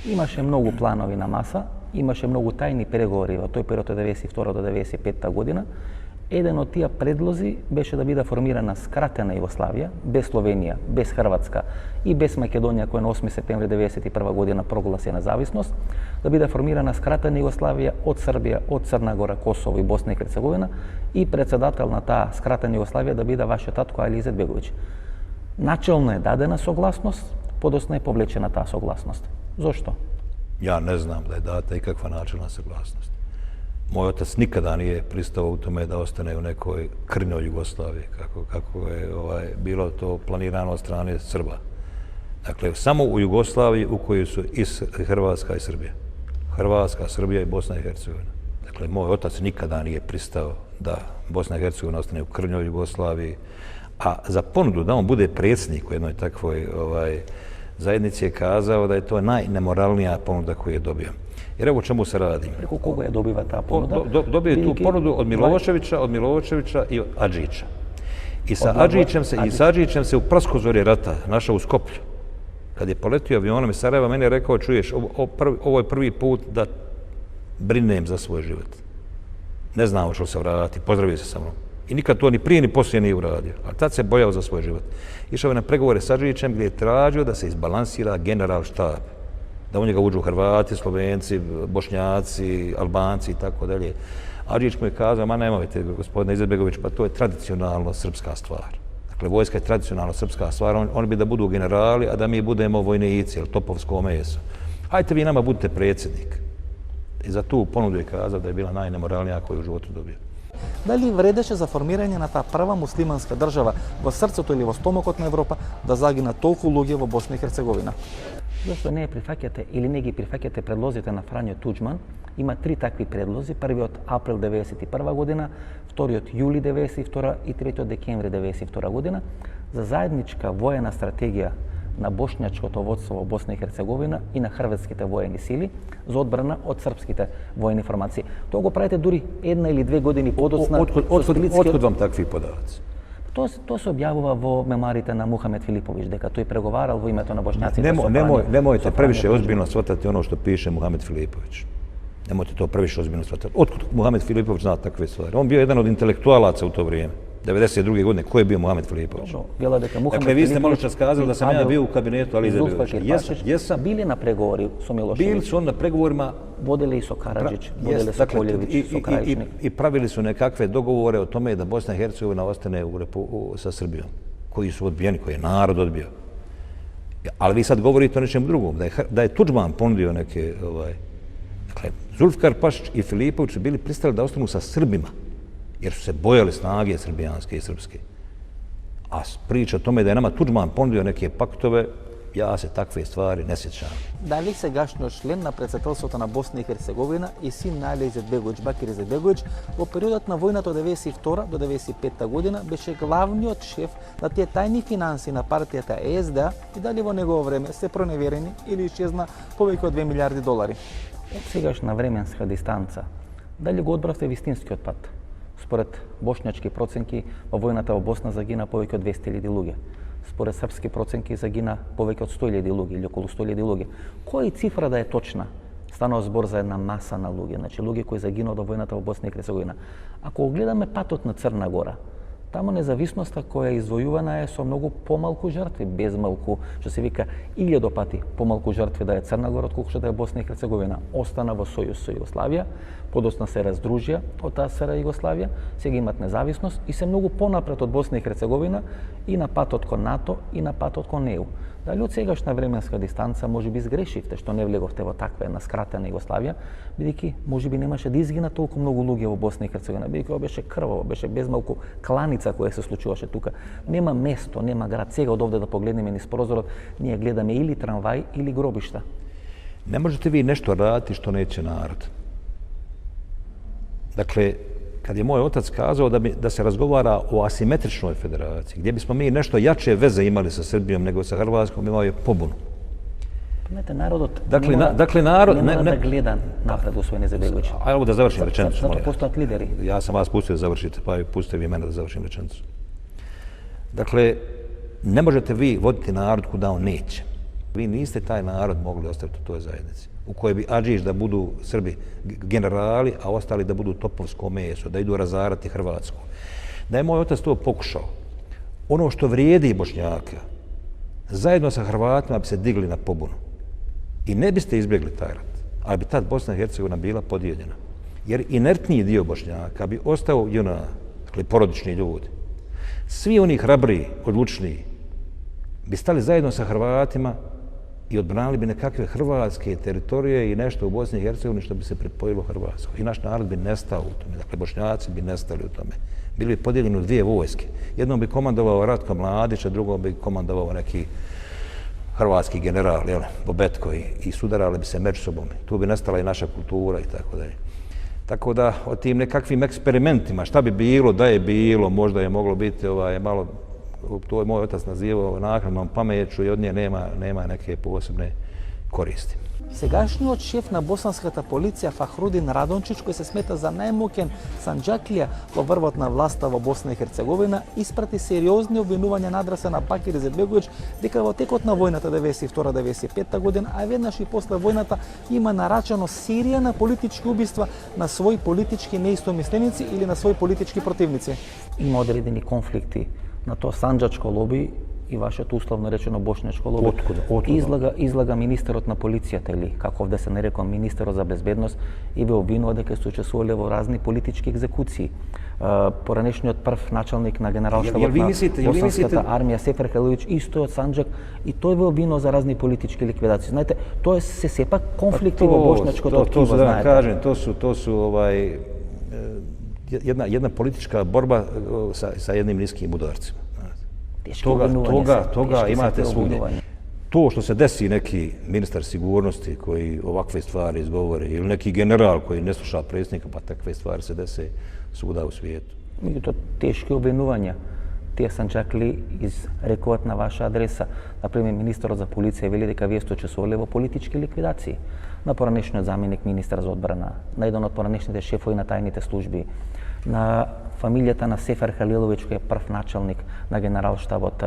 Имаше многу планови на маса, имаше многу тајни преговори во тој период од 92 до 95 година. Еден од тие предлози беше да биде формирана скратена Југославија, без Словенија, без Хрватска и без Македонија, која на 8 септември 1991 година прогласи независност, да биде формирана скратена Југославија од Србија, од Црна Гора, Косово и Босна и Херцеговина и председател на таа скратена Југославија да биде вашиот татко Али Изетбеговиќ. Начелно е дадена согласност, подосна е повлечена таа согласност. Зошто? Ja ne znam da je data ikakva načelna saglasnost. Moj otac nikada nije pristao u tome da ostane u nekoj krnjoj Jugoslaviji, kako je bilo to planirano od strane Srba. Dakle, samo u Jugoslaviji u kojoj su i Hrvatska i Srbija. Hrvatska, Srbija i Bosna i Hercegovina. Dakle, moj otac nikada nije pristao da Bosna i Hercegovina ostane u krnjoj Jugoslaviji, a za ponudu da on bude predsjednik u jednoj takvoj zajednici je kazao da je to najnemoralnija ponuda koju je dobio. Jer evo o čemu se radi. Preko koga je dobiva ta ponuda? Dobio je tu ponudu od Miloševića i od Adžića. I sa Adžićem se u praskozorje rata našao u Skoplju. Kad je poletio avionom iz Sarajeva, meni je rekao, čuješ, ovo je prvi put da brinem za svoj život. Ne znam hoće li se vratiti, pozdravio se sa mnom. I nikad to ni prije ni poslije nije uradio. Ali tad se bojao za svoj život. Išao je na pregovore s Adžićem gdje je tražio da se izbalansira general štab. Da u njega uđu Hrvati, Slovenci, Bošnjaci, Albanci i tako dalje. Adžić mu je kazao, ma nemojte, gospodine Izetbegović, pa to je tradicionalno srpska stvar. Dakle, vojska je tradicionalno srpska stvar, oni bi da budu generali, a da mi budemo vojnici, ili topovsko meso. Hajte vi nama budite predsjednik. I za tu ponudu je kazao da je bila najnemoralnija koju u životu dobio. Дали вредеше за формирање на таа прва муслиманска држава во срцето или во стомокот на Европа да загинат толку луѓе во Босна и Херцеговина? Зашто не прифаќате или не ги прифаќате предлозите на Фрањо Туџман? Има три такви предлози. Првиот април 1991 година, вториот јули 1992 и третиот декември 1992 година за заедничка воена стратегија на бошњачкото водство во Босна и Херцеговина и на хрватските воени сили за одбрана од српските воени формации. Тоа го правите дури една или две години подоцна. Откуд вам такви подаваци? Тоа се објавува во мемоарите на Мухамед Филиповиќ, дека тој преговарал во името на бошњаците. Nemojte previše ozbiljno shvatati ono što piše Muhamed Filipović. Nemojte to previše ozbiljno shvatati. Otkud Muhamed Filipović zna takve stvari? On bio jedan od intelektualaca u to vrijeme. 92. godine, ko je bio Muhamed Filipović? Dakle, vi ste malo čas kazali da sam ja bio u kabinetu Ali Izetbegovića. Jesam. Bili na pregovori su Milošević. Bili su on na pregovorima. Vodili i Karadžić, vodili su Koljević, Krajičnik. I pravili su nekakve dogovore o tome da Bosna i Hercegovina ostane sa Srbijom, koji su odbijeni, koji je narod odbio. Ali vi sad govorite o nečem drugom, da je Tudžman ponudio neke... Dakle, Zulfikar Pašić i Filipović su bili pristali da ostanu sa Srbima, jer su se bojali snage srbijanske i srpske. A priča o tome da je nama Tudžman ponudio neke paktove, ja se takve stvari ne sjećam. Дали сегашниот член на председателството на Босна и Херцеговина и син на Али Изетбеговиќ, Бакир Изетбеговиќ, во периодот на војната од 92 до 95 година беше главниот шеф на тие тајни финанси на партијата ЕСДА и дали во негово време се проневерени или исчезна повеќе од 2 милиарди долари. Од сегашна временска дистанца, дали го одбравте вистинскиот пат? Според бошњачки проценки, во војната во Босна загина повеќе од 200.000 луѓе. Според српски проценки загина повеќе од 100.000 луѓе или околу 100.000 луѓе. Која цифра да е точна? Станува збор за една маса на луѓе, значи луѓе кои загинаа во војната во Босна и Херцеговина. Ако гледаме патот на Црна Гора, таму независноста која е извојувана е со многу помалку жртви, безмалку, што се вика 1000 пати помалку жртви да е Црна Гора отколку да е Босна и Херцеговина. Остана во сојуз со Југославија, подосна се раздружија од таа СР Југославија, сега имат независност и се многу понапред од Босна и Херцеговина и на патот кон НАТО и на патот кон ЕУ. Дали од сегашна временска дистанца можеби сгрешивте што не влеговте во таква една скратена Југославија, бидејќи можеби немаше да изгина толку многу луѓе во Босна и Херцеговина, бидејќи ова беше крваво, беше безмалку кланица која се случуваше тука. Нема место, нема град. Сега од овде да погледнеме низ прозорот, ние гледаме или трамвај или гробишта. Ne možete vi nešto raditi što neće narod. Dakle, kad je moj otac kazao da se razgovara o asimetričnoj federaciji, gdje bismo mi nešto jače veze imali sa Srbijom nego sa Hrvatskom, imao je pobunu. Помете, народот не мора да гледа напред, господин Изетбеговиќ. Ajmo da završim rečenicu. Zato postoјат лидери. Ja sam vas pustio da završite, pa pustite vi mene da završim rečenicu. Dakle, ne možete vi voditi narod kuda on neće. vi niste taj narod mogli ostaviti u toj zajednici, u kojoj bi Adžić da budu Srbi generali, a ostali da budu topovsko meso, da idu razarati Hrvatsku. Da je moj otac to pokušao. Ono što vrijedi Bošnjaka, zajedno sa Hrvatima bi se digli na pobunu. I ne biste izbjegli taj rat, ali bi tad Bosna i Hercegovina bila podijeljena. Jer inertniji dio Bošnjaka bi ostao dakle, porodični ljudi. Svi oni hrabriji, odlučniji, bi stali zajedno sa Hrvatima i odbranili bi nekakve hrvatske teritorije i nešto u Bosni i Hercegovini što bi se pripojilo Hrvatskoj. I naš narod bi nestao u tome. Dakle, Bošnjaci bi nestali u tome. Bili bi podijeljeni u dvije vojske. Jednom bi komandovao Ratko Mladić, a drugom bi komandovao neki hrvatski general, Bobetko, i sudarali bi se među sobom. Tu bi nestala i naša kultura i tako dalje. Tako da o tim nekakvim eksperimentima, šta bi bilo, da je bilo, možda je moglo biti malo, to je moj otac nazivao naknadnom pameću i od nje nema neke posebne koristi. Сегашниот шеф на босанската полиција Фахрудин Радончич, кој се смета за најмокен санџаклија во врвот на власта во Босна и Херцеговина, испрати сериозни обвинувања на адреса на Бакир Изетбеговиќ дека во текот на војната 92-95 година, а веднаш и после војната, има нарачано серија на политички убиства на своји политички неистомисленици или на своји политички противници. Има одредени конфликти на тоа санџачко лоби и вашето условно речено бошњачко лоби. Откуда? Излага министерот на полицијата или како овде се нарекува министерот за безбедност и ве обвинува дека се учествувале во разни политички екзекуции. Поранешниот прв началник на генералштабот на Босанската армија Сефер Халиловиќ исто од Санџак и тој ве обвинува за разни политички ликвидации. Знаете, тоа се сепак конфликти во бошњачкото ткиво, знаете. Кажем, то су една политичка борба sa jednim niskim udarcima. Toga imate svugdje. To što se desi neki ministar sigurnosti koji ovakve stvari izgovori ili neki general koji ne sluša predsjednika, pa takve stvari se dese svuda u svijetu. Меѓутоа, тешки обвинувања. Тие санџакли изрекуваат на ваша адреса. Например, министерот за полиција вели дека вие сте учествувале во политички ликвидации. На поранешниот заменик министар за одбрана, на еден од поранешните шефови на тајните служби, на фамилијата на Сефер Халиловиќ, кој е прв началник на генералштабот,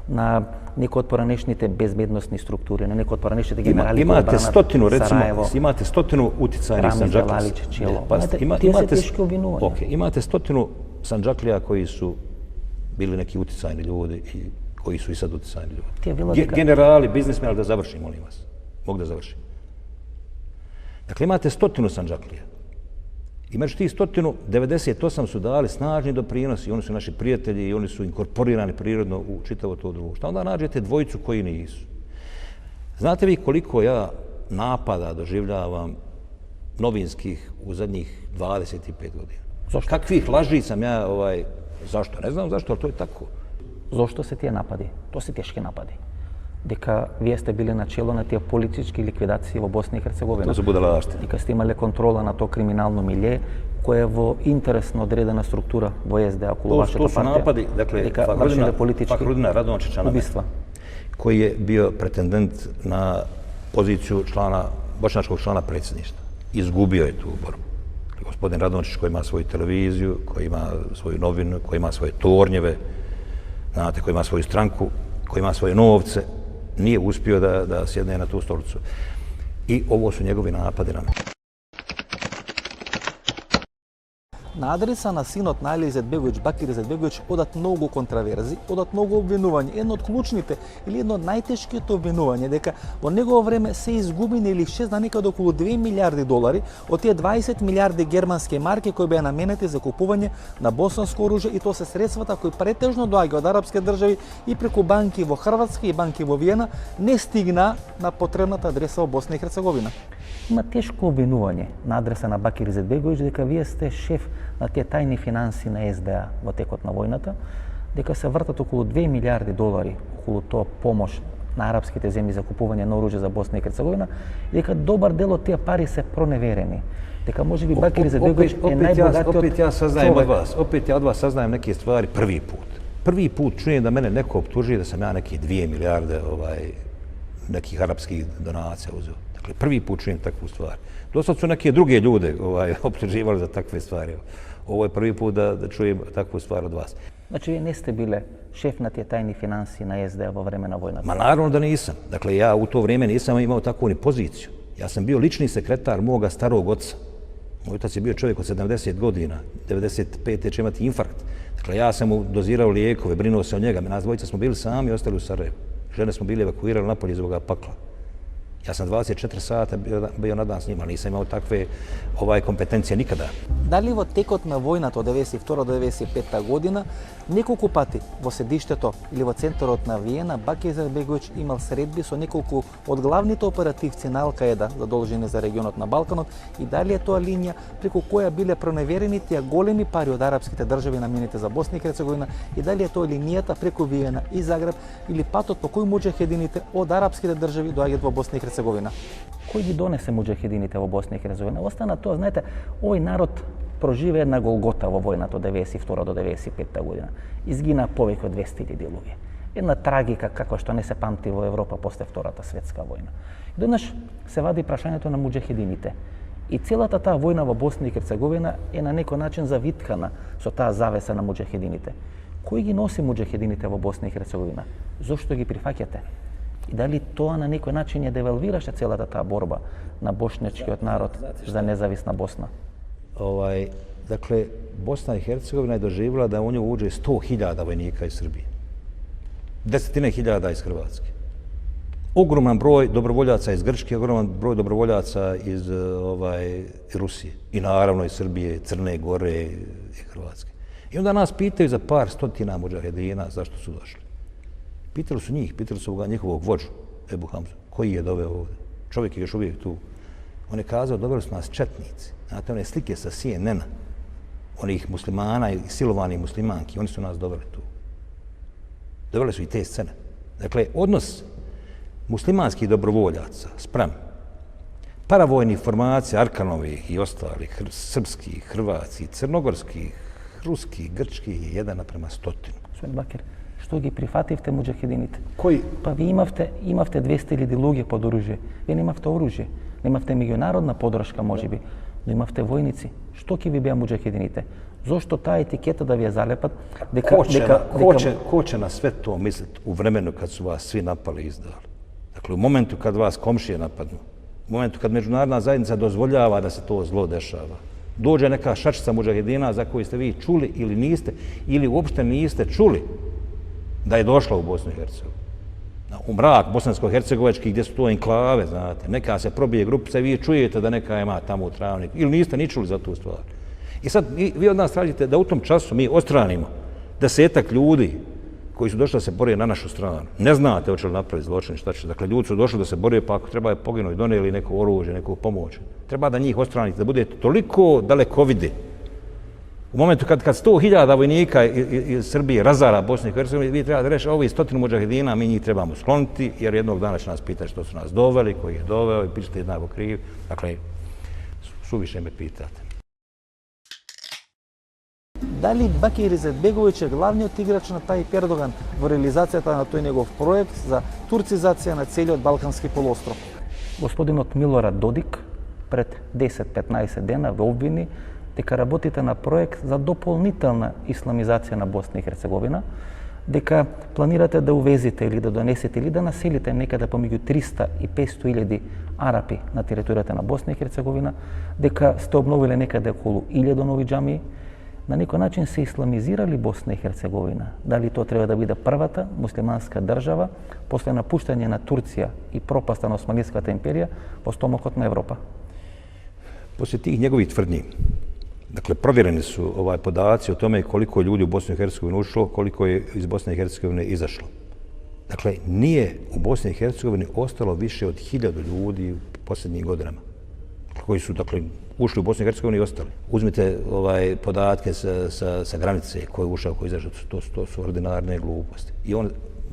на некои од поранешните безбедносни структури, на некои од поранешните генерали кои одбранат Сараево. Имате 100 утицајни санџаклија. Имате 100 санџаклија кои су bili neki uticajni ljudi i koji su i sad uticajni ljudi. Generali, biznismeni, da završim, molim vas. Mogu da završim. Dakle, imate 100 sanđaklija. I među tih 198 su dali snažni doprinos i oni su naši prijatelji i oni su inkorporirani prirodno u čitavo to društvo. Onda nađete dvojicu koji nisu. Znate vi koliko ja napada doživljavam novinskih u zadnjih 25 godina? Zašto? Kakvih laži sam ja zašto? Ne znam zašto, ali to je tako. Зошто се тие напади? Тоа се тешки напади. Дека вие сте биле начело на тие политички ликвидации во Босна и Херцеговина. Тоа се будалаштина. Дека сте имале контрола на тоа криминално милје, кое е во интерес на одредена структура во СДА околу вашата партија. To su napadi, dakle, Fahrudina Radončića na ubistva, koji je bio pretendent na poziciju bošnjačkog člana predsjedništva. Izgubio je tu borbu. Gospodin Radončić koji ima svoju televiziju, koji ima svoju novinu, koji ima svoje tornjeve, znate, koji ima svoju stranku, koji ima svoje novce, nije uspio da sjedne na tu stolicu. I ovo su njegovi napadi na mene. На адреса на синот на Али Изетбеговиќ, Бакир Изетбеговиќ, одат многу контраверзи, одат многу обвинувања. Едно од клучните или едно од најтешките обвинувања дека во негово време се изгубени или исчезна некаде околу 2 милиарди долари од тие 20 милиарди германски марки кои беа наменети за купување на босанско оружје и тоа се средствата кои претежно доаѓаат од арапски држави и преку банки во Хрватска и банки во Виена не стигна на потребната адреса во Босна и Херцеговина. Има тешко обвинување на адреса на Бакир Изетбеговиќ дека вие сте шеф на тие тајни финанси на СДА во текот на војната, дека се вртат околу 2 милиарди долари околу тоа помош на арапските земји за купување на оружје за Босна и Херцеговина, и дека добар дел од тие пари се проневерени. Дека можеби Бакир Изетбеговиќ е најбогатиот човек. Opet ja od vas saznajem neke stvari prvi put. Prvi put čujem da mene neko optužuje da sam ja neke 2 milijarde nekih arapskih donacija uzeo. Dakle, prvi put čujem takvu stvar. Dosad su neke druge ljude optuživali za takve stvari. Ovo je prvi put da čujem takvu stvar od vas. Znači, vi niste bile šef na tije tajni financije na SDA vo vremena vojnata? Ma naravno da nisam. Dakle, ja u to vrijeme nisam imao takvu ni poziciju. Ja sam bio lični sekretar moga starog oca. Moj otac je bio čovjek od 70 godina, 95. će imati infarkt. Dakle, ja sam mu dozirao lijekove, brinuo se o njega. Nas dvojica smo bili sami i ostali u Sarajevu. Žene smo bili evakuirali napolje iz ovoga pakla. Ja sam 24 sata bio na dan s njima, nisam imao takve kompetencije nikada. Дали во текот на војната од 92 до 95 година неколку пати во седиштето или во центарот на Виена Баки Изетбеговиќ имал средби со неколку од главните оперативци на Ал-Каеда задолжени за регионот на Балканот и дали е тоа линија преку која биле проneверени тие големи пари од арапските држави наменети за Босна и Херцеговина и дали е тоа линијата преку Виена и Загреб или патот по кој муџахедините од арапските држави доаѓаат во Босна и Херцеговина? Кој ги донесе муџахедините во Босна и Херцеговина? Остана тоа, знаете, овој народ проживе една голгота во војната од 92 до 95 година. Изгина повеќе од 200.000 луѓе. Една трагика како што не се памти во Европа после Втората светска војна. И денес се вади прашањето на муџахедините. И целата таа војна во Босна и Херцеговина е на некој начин завиткана со таа завеса на муџахедините. Кој ги носи муџахедините во Босна и Херцеговина? Зошто ги прифаќате? И дали тоа на некој начин ја девалвираше целата таа борба на бошњачкиот народ за независна Босна? Dakle, Bosna i Hercegovina je doživjela da u nju uđe 100.000 vojnika iz Srbije. 10.000 iz Hrvatske. Ogroman broj dobrovoljaca iz Grčke, ogroman broj dobrovoljaca iz Rusije. I naravno iz Srbije, Crne Gore i Hrvatske. I onda nas pitaju za par stotina mudžahedina zašto su došli. Pitali su njih, pitali su njihovog vođu, Ebu Hamzu, koji je doveo ovdje. Čovjek je još uvijek tu. On je kazao, doveli su nas četnici. Znate, one slike sa CNN-a, onih muslimana i silovanih muslimanki, oni su nas doveli tu. Doveli su i te scene. Dakle, odnos muslimanskih dobrovoljaca spram paravojnih formacija, Arkanovih i ostalih, srpskih, hrvatskih, crnogorskih, ruskih, grčkih je 1:100. Gospodin Bakir, што ги прифативте муџахедините? Кои? Па ви имавте 200.000 луѓе под оружје. Вие немавте оружје, немавте меѓународна подршка можеби, но имавте војници. Што ќе ви беа муџахедините? Зошто таа етикета да ви ја залепат дека Ko će na sve to misliti u vremenu kad su vas svi napali i izdali? Dakle, u momentu kad vas komšije napadnu, u momentu kad međunarodna zajednica dozvoljava da se to zlo dešava, dođe neka šačica mudžahedina za koju ste vi čuli ili niste, ili uopšte niste čuli da je došla u Bosnu i Hercegovinu. U mrak bosansko-hercegovački gdje su to enklave, znate, neka se probije grupica i vi čujete da neka ima tamo u travniku ili niste ni čuli za tu stvar. I sad vi od nas tražite da u tom času mi odstranimo 10-ak ljudi koji su došli da se bore na našu stranu. Ne znate hoće li napraviti zločin, šta će. Dakle, ljudi su došli da se bore, pa ako treba je poginuti, donijeli neko oružje, neku pomoć. Treba da njih odstranite, da budete toliko dalekovidi. U momentu kad 100.000 vojnika iz Srbije razara Bosnu i Hercegovinu, vi treba da reći ovi 100 mudžahedina, mi njih trebamo skloniti, jer jednog dana će nas pitati što su nas doveli, koji je doveo i pišete jednako krivi. Dakle, suviše me pitate. Дали Бакир Изетбеговиќ е главниот играч на Тајип Ердоган во реализацијата на тој негов проект за турцизација на целиот Балкански полуостров? Господинот Милорад Додик пред 10-15 дена ве обвини дека работите на проект за дополнителна исламизација на Босна и Херцеговина, дека планирате да увезите или да донесете или да населите некаде помеѓу 300 и 500.000 арапи на територијата на Босна и Херцеговина, дека сте обновиле некаде околу 1000 нови џамии. На некој начин се исламизирали Босна и Херцеговина. Дали тоа треба да биде првата муслиманска држава после напуштање на Турција и пропаста на Османската империја во стомакот на Европа? Poslije tih njegovih tvrdnji, dakle, provjereni su podaci o tome koliko ljudi u Bosnu i Hercegovinu ušlo, koliko je iz Bosne i Hercegovine izašlo. Dakle, nije u Bosni i Hercegovini ostalo više od 1000 ljudi u posljednjih godinama, koji su, dakle, ušli u Bosnu i Hercegovinu i ostali. Uzmite podatke sa granice, ko je ušao, ko je izašao, to su ordinarne gluposti. I on,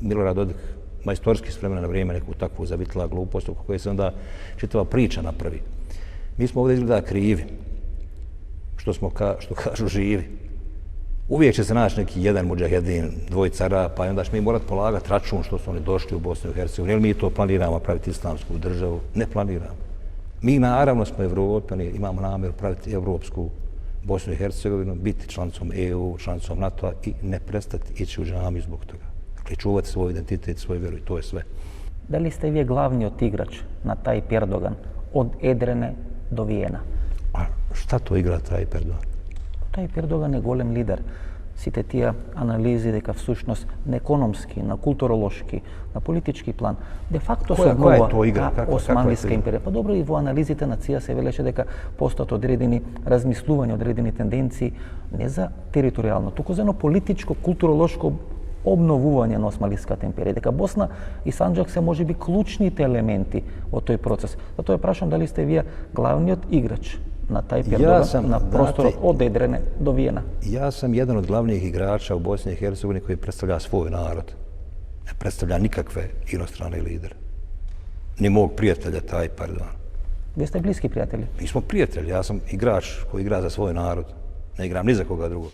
Milorad Dodik, majstorski s vremena na vrijeme neku takvu zavitla glupost, oko koje se onda čitava priča napravi. Mi smo ovdje izgleda krivi, što kažu živi. Uvijek će se naći neki jedan mudžahedin, dvojica Arapa, i onda ćemo mi morati polagati račun što su oni došli u Bosnu i Hercegovinu. Jel mi to planiramo praviti islamsku državu? Ne planiramo. Mi naravno smo Evropljani, imamo namjeru praviti evropsku Bosnu i Hercegovinu, biti članicom EU, članicom NATO-a i ne prestati ići u džamiju zbog toga. Dakle, čuvati svoj identitet, svoju vjeru i to je sve. Da li ste vi glavni otigrač na taj Erdogan od Edrene do Vijena? A šta to igra taj Erdogan? Taj Erdogan je golem lider. Сите тие анализи дека всушност на економски, на културолошки, на политички план, де факто се обнова Османлиска империја. Па добро, и во анализите на ЦИА се велеше дека постојат одредени размислувања, одредени тенденции не за територијално, туку за едно политичко, културолошко обновување на Османлиската империја. Дека Босна и Санџак се можеби клучните елементи во тој процес. Затоа ја прашам дали сте вие главниот играч na taj Erdogan, na prostor od Edrene do Vijena. Ja sam jedan od glavnih igrača u Bosni i Hercegovini koji predstavlja svoj narod. Ne predstavlja nikakve inostrane lidere. Ni mog prijatelja taj Erdogan. Vi ste bliski prijatelji? Mi smo prijatelji, ja sam igrač koji igra za svoj narod. Ne igram ni za koga drugog.